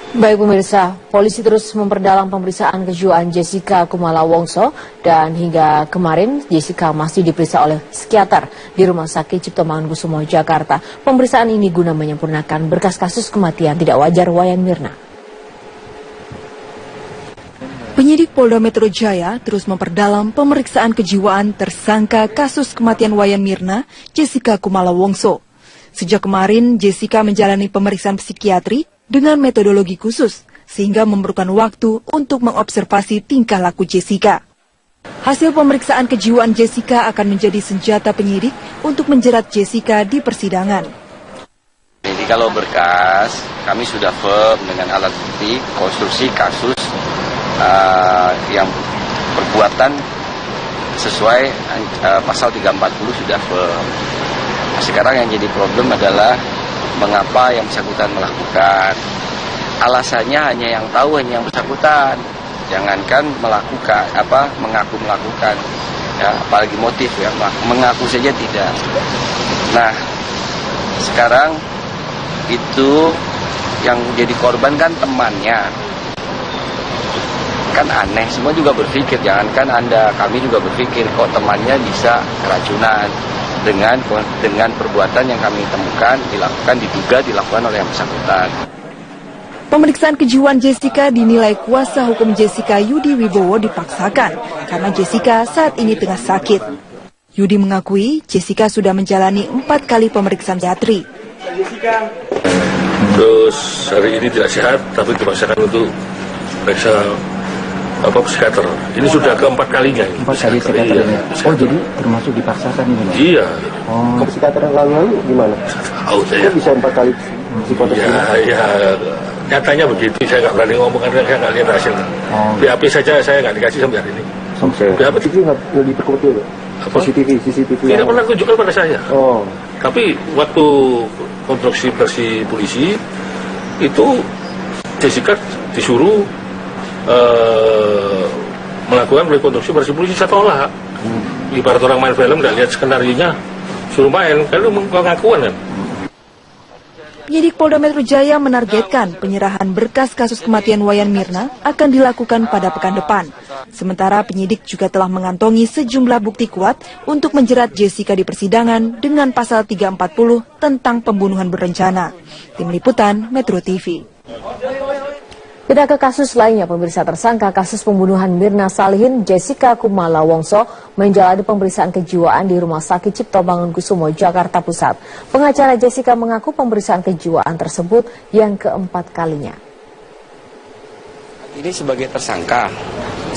Baik pemirsa, polisi terus memperdalam pemeriksaan kejiwaan Jessica Kumala Wongso dan hingga kemarin Jessica masih diperiksa oleh psikiater di Rumah Sakit Cipto Mangunkusumo, Jakarta. Pemeriksaan ini guna menyempurnakan berkas kasus kematian tidak wajar Wayan Mirna. Penyidik Polda Metro Jaya terus memperdalam pemeriksaan kejiwaan tersangka kasus kematian Wayan Mirna, Jessica Kumala Wongso. Sejak kemarin, Jessica menjalani pemeriksaan psikiatri dengan metodologi khusus, sehingga memerlukan waktu untuk mengobservasi tingkah laku Jessica. Hasil pemeriksaan kejiwaan Jessica akan menjadi senjata penyidik untuk menjerat Jessica di persidangan. Jadi kalau berkas, kami sudah firm dengan alat bukti, konstruksi kasus yang perbuatan sesuai pasal 340 sudah firm. Nah, sekarang yang jadi problem adalah mengapa yang bersangkutan melakukan. Alasannya hanya yang tahu, hanya yang bersangkutan. Jangankan mengaku melakukan, ya, apalagi motif, ya, mengaku saja tidak. Nah, sekarang itu yang jadi korban kan temannya. Kan aneh, semua juga berpikir, jangankan Anda, kami juga berpikir kok temannya bisa keracunan. Dengan perbuatan yang kami temukan diduga dilakukan oleh yang bersangkutan. Pemeriksaan kejiwaan Jessica dinilai kuasa hukum Jessica Yudi Wibowo dipaksakan karena Jessica saat ini tengah sakit. Yudi mengakui Jessica sudah menjalani 4 kali pemeriksaan psikiatri. Terus hari ini tidak sehat tapi dipaksakan untuk periksa psikiater. Ini sudah keempat kalinya. 4 kali psikiater. Iya. Oh, jadi termasuk dipaksakan ini? Iya. Oh. Psikiater yang lalu gimana? Tahu saya. Kok bisa 4 kali psikotes? Ya, nyatanya begitu. Saya nggak berani ngomong karena saya nggak lihat hasilnya. Oh. BAP saja saya nggak dikasih sampai hari ini. BAP itu nggak diperkuat dulu? CCTV. Tidak pernah tunjukkan pada saya. Oh. Tapi waktu konstruksi versi polisi itu Jessica disuruh melakukan rekonstruksi versi polisi, saya tolak. Ibarat orang main film nggak lihat skenario-nya, suruh main, kan itu pengakuan kan. Penyidik Polda Metro Jaya menargetkan penyerahan berkas kasus kematian Wayan Mirna akan dilakukan pada pekan depan. Sementara penyidik juga telah mengantongi sejumlah bukti kuat untuk menjerat Jessica di persidangan dengan pasal 340 tentang pembunuhan berencana. Tim Liputan Metro TV. Kita ke kasus lainnya, pemirsa. Tersangka kasus pembunuhan Mirna Salihin, Jessica Kumala Wongso menjalani pemeriksaan kejiwaan di Rumah Sakit Cipto Mangunkusumo, Jakarta Pusat. Pengacara Jessica mengaku pemeriksaan kejiwaan tersebut yang keempat kalinya. Ini sebagai tersangka.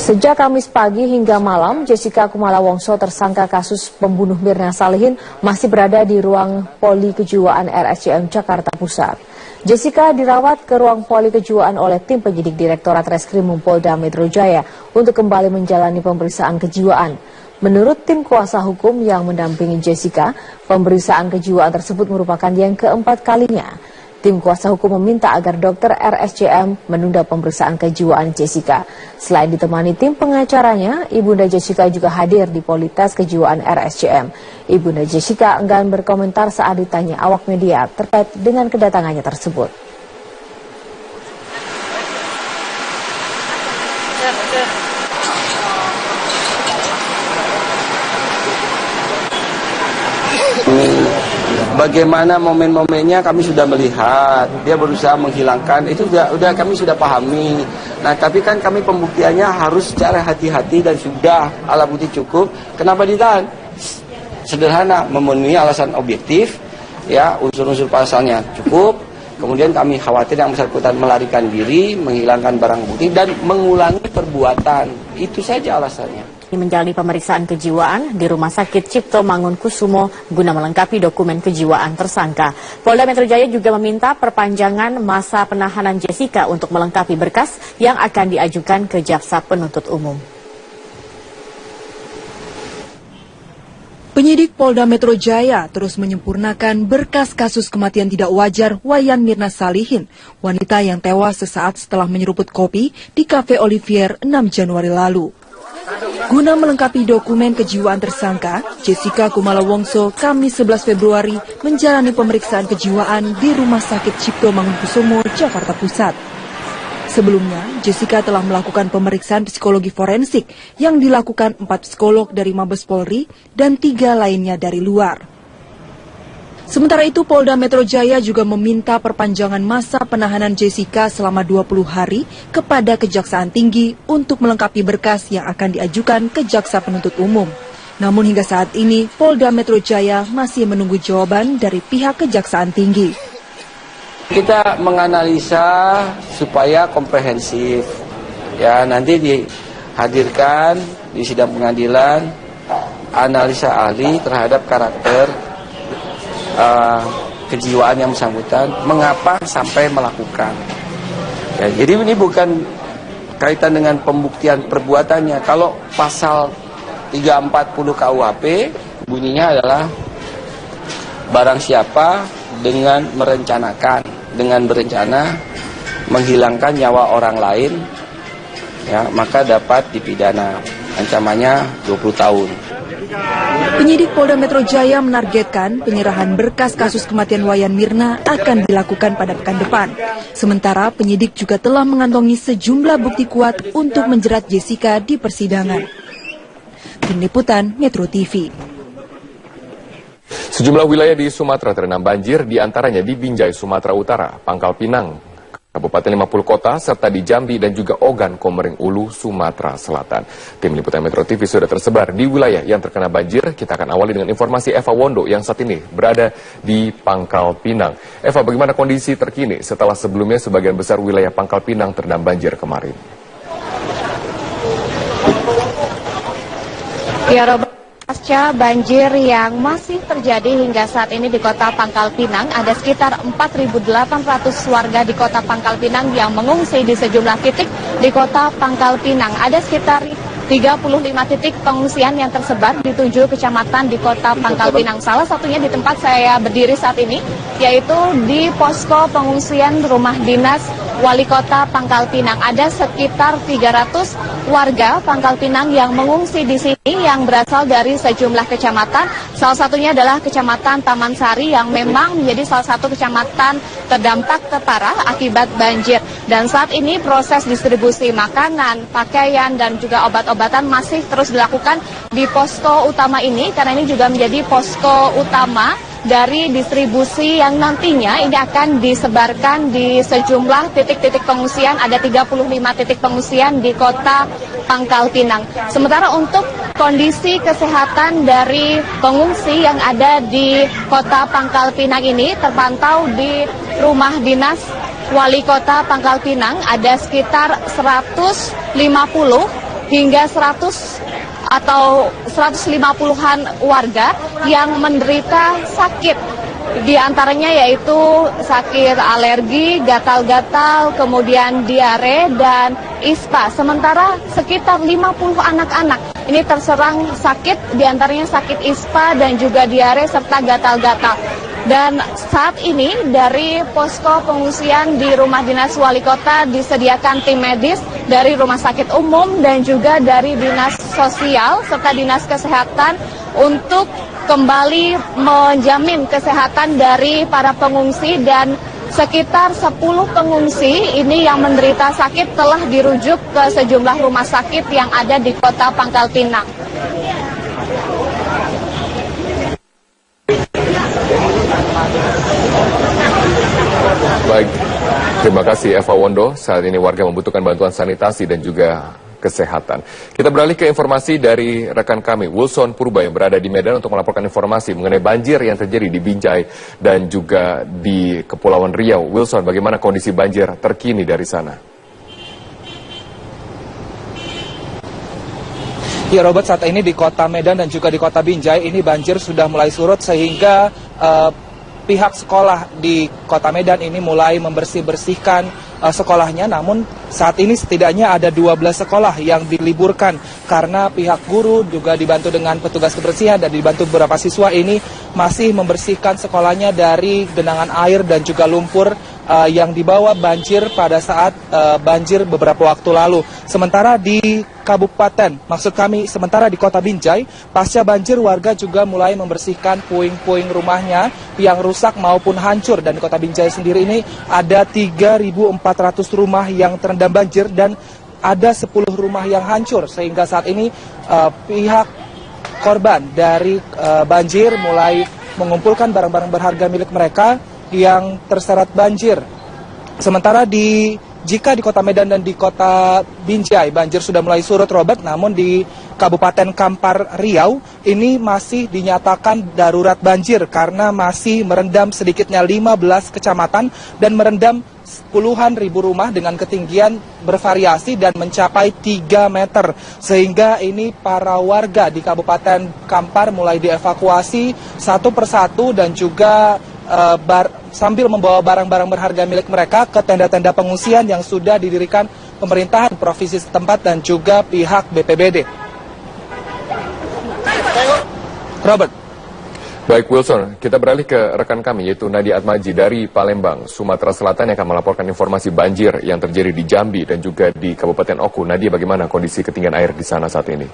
Sejak Kamis pagi hingga malam, Jessica Kumala Wongso tersangka kasus pembunuh Mirna Salihin masih berada di ruang poli kejiwaan RSCM Jakarta Pusat. Jessica dirawat ke ruang poli kejiwaan oleh tim penyidik Direktorat Reskrim Polda Metro Jaya untuk kembali menjalani pemeriksaan kejiwaan. Menurut tim kuasa hukum yang mendampingi Jessica, pemeriksaan kejiwaan tersebut merupakan yang keempat kalinya. Tim kuasa hukum meminta agar dokter RSCM menunda pemeriksaan kejiwaan Jessica. Selain ditemani tim pengacaranya, Ibunda Jessica juga hadir di polites kejiwaan RSCM. Ibunda Jessica enggan berkomentar saat ditanya awak media terkait dengan kedatangannya tersebut. Bagaimana momen-momennya kami sudah melihat, dia berusaha menghilangkan, itu sudah kami sudah pahami. Nah, tapi kan kami pembuktiannya harus secara hati-hati dan sudah alat bukti cukup. Kenapa ditahan? Sederhana, memenuhi alasan objektif, ya, unsur-unsur pasalnya cukup. Kemudian kami khawatir yang bersangkutan melarikan diri, menghilangkan barang bukti dan mengulangi perbuatan. Itu saja alasannya. Menjalani pemeriksaan kejiwaan di Rumah Sakit Cipto Mangunkusumo guna melengkapi dokumen kejiwaan tersangka. Polda Metro Jaya juga meminta perpanjangan masa penahanan Jessica untuk melengkapi berkas yang akan diajukan ke Jaksa Penuntut Umum. Penyidik Polda Metro Jaya terus menyempurnakan berkas kasus kematian tidak wajar Wayan Mirna Salihin, wanita yang tewas sesaat setelah menyeruput kopi di Cafe Olivier 6 Januari lalu. Guna melengkapi dokumen kejiwaan tersangka, Jessica Kumala Wongso Kamis 11 Februari menjalani pemeriksaan kejiwaan di Rumah Sakit Cipto Mangunkusumo, Jakarta Pusat. Sebelumnya, Jessica telah melakukan pemeriksaan psikologi forensik yang dilakukan 4 psikolog dari Mabes Polri dan 3 lainnya dari luar. Sementara itu, Polda Metro Jaya juga meminta perpanjangan masa penahanan Jessica selama 20 hari kepada Kejaksaan Tinggi untuk melengkapi berkas yang akan diajukan ke Jaksa Penuntut Umum. Namun hingga saat ini, Polda Metro Jaya masih menunggu jawaban dari pihak Kejaksaan Tinggi. Kita menganalisa supaya komprehensif. Ya, nanti dihadirkan di sidang pengadilan analisa ahli terhadap karakter kejiwaan yang bersangkutan, mengapa sampai melakukan. Ya, jadi ini bukan kaitan dengan pembuktian perbuatannya. Kalau pasal 340 KUHP bunyinya adalah barang siapa dengan berencana menghilangkan nyawa orang lain, ya, maka dapat dipidana. Ancamannya 20 tahun. Penyidik Polda Metro Jaya menargetkan penyerahan berkas kasus kematian Wayan Mirna akan dilakukan pada pekan depan. Sementara penyidik juga telah mengantongi sejumlah bukti kuat untuk menjerat Jessica di persidangan. Tim Liputan Metro TV. Sejumlah wilayah di Sumatera terendam banjir, diantaranya di Binjai, Sumatera Utara, Pangkal Pinang, Kabupaten 50 Kota, serta di Jambi dan juga Ogan Komering Ulu, Sumatera Selatan. Tim Liputan Metro TV sudah tersebar di wilayah yang terkena banjir. Kita akan awali dengan informasi Eva Wondo yang saat ini berada di Pangkal Pinang. Eva, bagaimana kondisi terkini setelah sebelumnya sebagian besar wilayah Pangkal Pinang terendam banjir kemarin? Ya, Robert. Pasca banjir yang masih terjadi hingga saat ini di kota Pangkal Pinang, ada sekitar 4.800 warga di kota Pangkal Pinang yang mengungsi di sejumlah titik di kota Pangkal Pinang. Ada sekitar 35 titik pengungsian yang tersebar di 7 kecamatan di kota Pangkal Pinang. Salah satunya di tempat saya berdiri saat ini, yaitu di posko pengungsian rumah dinas Wali Kota Pangkal Pinang. Ada sekitar 300 warga Pangkal Pinang yang mengungsi di sini yang berasal dari sejumlah kecamatan. Salah satunya adalah Kecamatan Taman Sari yang memang menjadi salah satu kecamatan terdampak terparah akibat banjir. Dan saat ini proses distribusi makanan, pakaian, dan juga obat-obatan masih terus dilakukan di posko utama ini, karena ini juga menjadi posko utama dari distribusi yang nantinya ini akan disebarkan di sejumlah titik-titik pengungsian. Ada 35 titik pengungsian di kota Pangkal Pinang. Sementara untuk kondisi kesehatan dari pengungsi yang ada di kota Pangkal Pinang ini terpantau di rumah dinas Wali Kota Pangkal Pinang ada sekitar 150 hingga 100 atau 150-an warga yang menderita sakit. Di antaranya yaitu sakit alergi, gatal-gatal, kemudian diare, dan ISPA. Sementara sekitar 50 anak-anak ini terserang sakit, di antaranya sakit ISPA dan juga diare serta gatal-gatal. Dan saat ini dari posko pengungsian di rumah dinas Wali Kota disediakan tim medis dari rumah sakit umum dan juga dari dinas sosial serta dinas kesehatan untuk kembali menjamin kesehatan dari para pengungsi. Dan sekitar 10 pengungsi ini yang menderita sakit telah dirujuk ke sejumlah rumah sakit yang ada di kota Pangkal Pinang. Baik, terima kasih Eva Wondo. Saat ini warga membutuhkan bantuan sanitasi dan juga kesehatan. Kita beralih ke informasi dari rekan kami, Wilson Purba yang berada di Medan untuk melaporkan informasi mengenai banjir yang terjadi di Binjai dan juga di Kepulauan Riau. Wilson, bagaimana kondisi banjir terkini dari sana? Ya, Robert, saat ini di kota Medan dan juga di kota Binjai ini banjir sudah mulai surut sehingga pihak sekolah di kota Medan ini mulai membersihkan sekolahnya. Namun saat ini setidaknya ada 12 sekolah yang diliburkan karena pihak guru juga dibantu dengan petugas kebersihan dan dibantu beberapa siswa ini masih membersihkan sekolahnya dari genangan air dan juga lumpur yang dibawa banjir pada saat banjir beberapa waktu lalu. Sementara di kabupaten, maksud kami sementara di Kota Binjai, pasca banjir warga juga mulai membersihkan puing-puing rumahnya yang rusak maupun hancur. Dan di Kota Binjai sendiri ini ada 3.400 rumah yang terendam banjir dan ada 10 rumah yang hancur. Sehingga saat ini pihak korban dari banjir mulai mengumpulkan barang-barang berharga milik mereka yang terseret banjir. Sementara jika di Kota Medan dan di Kota Binjai banjir sudah mulai surut, Robert, namun di Kabupaten Kampar Riau ini masih dinyatakan darurat banjir karena masih merendam sedikitnya 15 kecamatan dan merendam puluhan ribu rumah dengan ketinggian bervariasi dan mencapai 3 meter. Sehingga ini para warga di Kabupaten Kampar mulai dievakuasi satu persatu dan juga sambil membawa barang-barang berharga milik mereka ke tenda-tenda pengungsian yang sudah didirikan pemerintahan provinsi setempat dan juga pihak BPBD. Robert. Baik Wilson, kita beralih ke rekan kami yaitu Nadia Atmaji dari Palembang, Sumatera Selatan yang akan melaporkan informasi banjir yang terjadi di Jambi dan juga di Kabupaten Oku. Nadia, bagaimana kondisi ketinggian air di sana saat ini?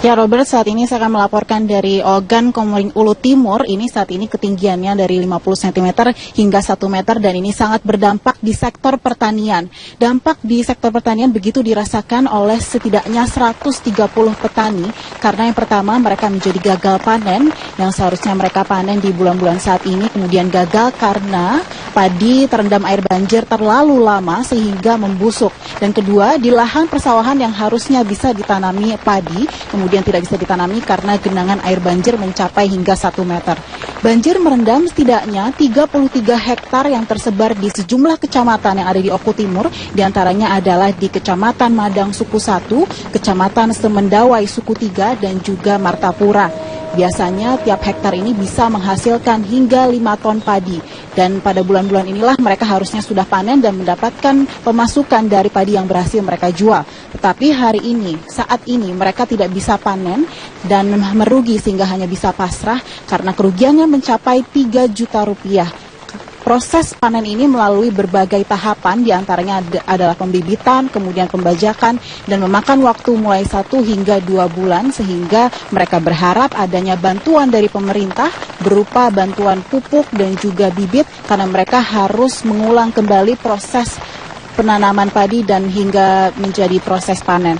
Ya Robert, saat ini saya akan melaporkan dari Ogan Komering Ulu Timur. Ini saat ini ketinggiannya dari 50 cm hingga 1 meter dan ini sangat berdampak di sektor pertanian. Dampak di sektor pertanian begitu dirasakan oleh setidaknya 130 petani karena yang pertama mereka menjadi gagal panen yang seharusnya mereka panen di bulan-bulan saat ini kemudian gagal karena padi terendam air banjir terlalu lama sehingga membusuk. Dan kedua, di lahan persawahan yang harusnya bisa ditanami padi kemudian tidak bisa ditanami karena genangan air banjir mencapai hingga 1 meter. Banjir merendam setidaknya 33 hektar yang tersebar di sejumlah kecamatan yang ada di Oku Timur, diantaranya adalah di Kecamatan Madang Suku 1, Kecamatan Semendawai Suku 3, dan juga Martapura. Biasanya tiap hektar ini bisa menghasilkan hingga 5 ton padi. Dan pada bulan-bulan inilah mereka harusnya sudah panen dan mendapatkan pemasukan dari padi yang berhasil mereka jual. Tetapi hari ini, saat ini mereka tidak bisa panen dan merugi sehingga hanya bisa pasrah karena kerugiannya mencapai 3 juta rupiah. Proses panen ini melalui berbagai tahapan, diantaranya adalah pembibitan, kemudian pembajakan, dan memakan waktu mulai 1 hingga 2 bulan, sehingga mereka berharap adanya bantuan dari pemerintah berupa bantuan pupuk dan juga bibit, karena mereka harus mengulang kembali proses penanaman padi dan hingga menjadi proses panen.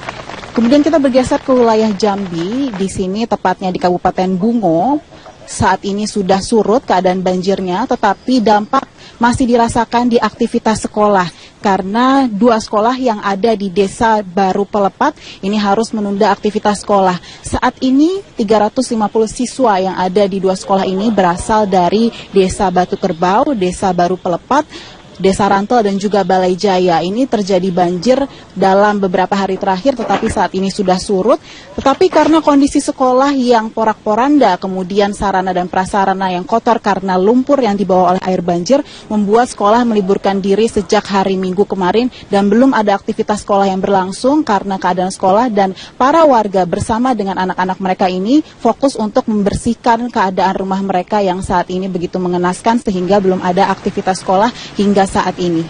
Kemudian kita bergeser ke wilayah Jambi, di sini tepatnya di Kabupaten Bungo. Saat ini sudah surut keadaan banjirnya, tetapi dampak masih dirasakan di aktivitas sekolah karena 2 sekolah yang ada di Desa Baru Pelepat ini harus menunda aktivitas sekolah. Saat ini 350 siswa yang ada di 2 sekolah ini berasal dari Desa Batu Kerbau, Desa Baru Pelepat, Desa Rantel dan juga Balai Jaya. Ini terjadi banjir dalam beberapa hari terakhir tetapi saat ini sudah surut. Tetapi karena kondisi sekolah yang porak-poranda, kemudian sarana dan prasarana yang kotor karena lumpur yang dibawa oleh air banjir, membuat sekolah meliburkan diri sejak hari Minggu kemarin dan belum ada aktivitas sekolah yang berlangsung karena keadaan sekolah, dan para warga bersama dengan anak-anak mereka ini fokus untuk membersihkan keadaan rumah mereka yang saat ini begitu mengenaskan sehingga belum ada aktivitas sekolah hingga saat ini.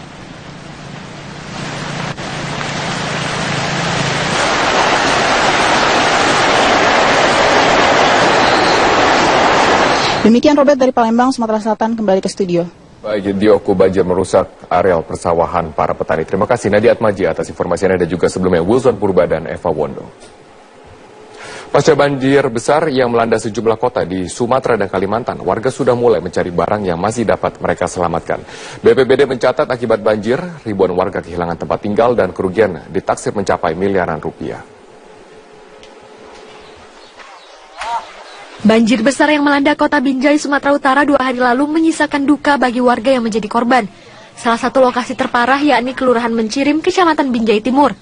Demikian Robert dari Palembang, Sumatera Selatan, kembali ke studio. Baik, di Oku banjir merusak areal persawahan para petani. Terima kasih Nadia Atmaji atas informasi Anda dan juga sebelumnya Wilson Purba dan Eva Wondo. Pasca banjir besar yang melanda sejumlah kota di Sumatera dan Kalimantan, warga sudah mulai mencari barang yang masih dapat mereka selamatkan. BPBD mencatat akibat banjir, ribuan warga kehilangan tempat tinggal dan kerugian ditaksir mencapai miliaran rupiah. Banjir besar yang melanda kota Binjai, Sumatera Utara 2 hari lalu menyisakan duka bagi warga yang menjadi korban. Salah satu lokasi terparah yakni Kelurahan Mencirim, Kecamatan Binjai Timur.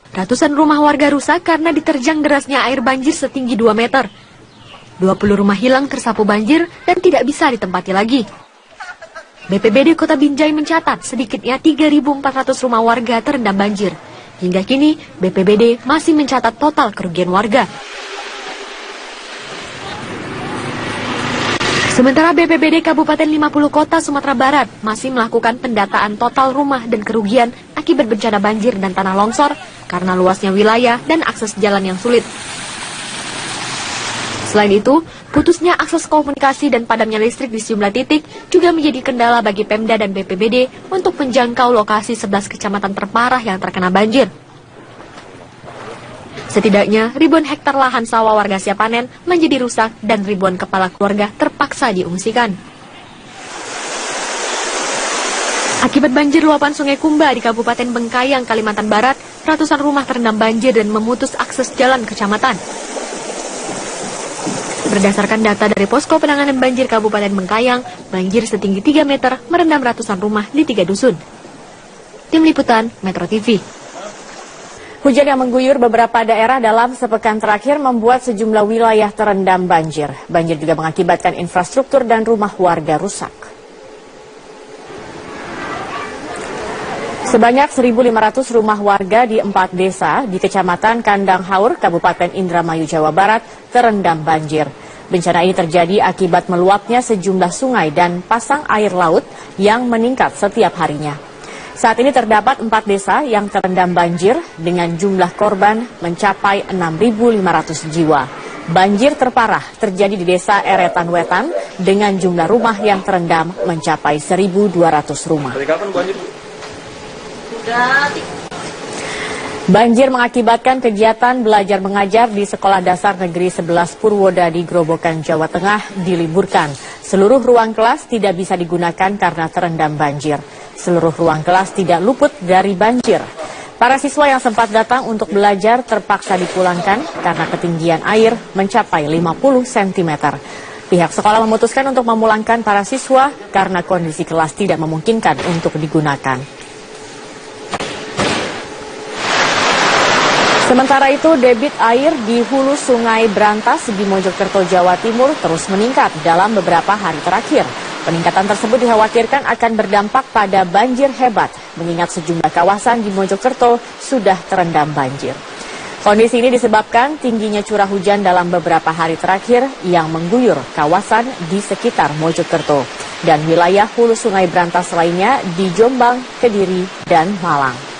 Ratusan rumah warga rusak karena diterjang derasnya air banjir setinggi 2 meter. 20 rumah hilang tersapu banjir dan tidak bisa ditempati lagi. BPBD Kota Binjai mencatat sedikitnya 3.400 rumah warga terendam banjir. Hingga kini, BPBD masih mencatat total kerugian warga. Sementara BPBD Kabupaten 50 Kota Sumatera Barat masih melakukan pendataan total rumah dan kerugian akibat bencana banjir dan tanah longsor karena luasnya wilayah dan akses jalan yang sulit. Selain itu, putusnya akses komunikasi dan padamnya listrik di sejumlah titik juga menjadi kendala bagi Pemda dan BPBD untuk menjangkau lokasi 11 kecamatan terparah yang terkena banjir. Setidaknya ribuan hektar lahan sawah warga siap panen menjadi rusak dan ribuan kepala keluarga terpaksa diungsikan. Akibat banjir luapan Sungai Kumba di Kabupaten Bengkayang, Kalimantan Barat, ratusan rumah terendam banjir dan memutus akses jalan kecamatan. Berdasarkan data dari Posko Penanganan Banjir Kabupaten Bengkayang, banjir setinggi 3 meter merendam ratusan rumah di 3 dusun. Tim Liputan Metro TV. Hujan yang mengguyur beberapa daerah dalam sepekan terakhir membuat sejumlah wilayah terendam banjir. Banjir juga mengakibatkan infrastruktur dan rumah warga rusak. Sebanyak 1.500 rumah warga di 4 desa di Kecamatan Kandang Haur, Kabupaten Indramayu, Jawa Barat terendam banjir. Bencana ini terjadi akibat meluapnya sejumlah sungai dan pasang air laut yang meningkat setiap harinya. Saat ini terdapat 4 desa yang terendam banjir dengan jumlah korban mencapai 6.500 jiwa. Banjir terparah terjadi di desa Eretan Wetan dengan jumlah rumah yang terendam mencapai 1.200 rumah. Banjir mengakibatkan kegiatan belajar mengajar di Sekolah Dasar Negeri 11 Purwoda di Grobogan, Jawa Tengah diliburkan. Seluruh ruang kelas tidak bisa digunakan karena terendam banjir. Seluruh ruang kelas tidak luput dari banjir. Para siswa yang sempat datang untuk belajar terpaksa dipulangkan karena ketinggian air mencapai 50 cm. Pihak sekolah memutuskan untuk memulangkan para siswa karena kondisi kelas tidak memungkinkan untuk digunakan. Sementara itu, debit air di hulu Sungai Brantas di Mojokerto, Jawa Timur terus meningkat dalam beberapa hari terakhir. Peningkatan tersebut dikhawatirkan akan berdampak pada banjir hebat, mengingat sejumlah kawasan di Mojokerto sudah terendam banjir. Kondisi ini disebabkan tingginya curah hujan dalam beberapa hari terakhir yang mengguyur kawasan di sekitar Mojokerto dan wilayah hulu Sungai Brantas lainnya di Jombang, Kediri, dan Malang.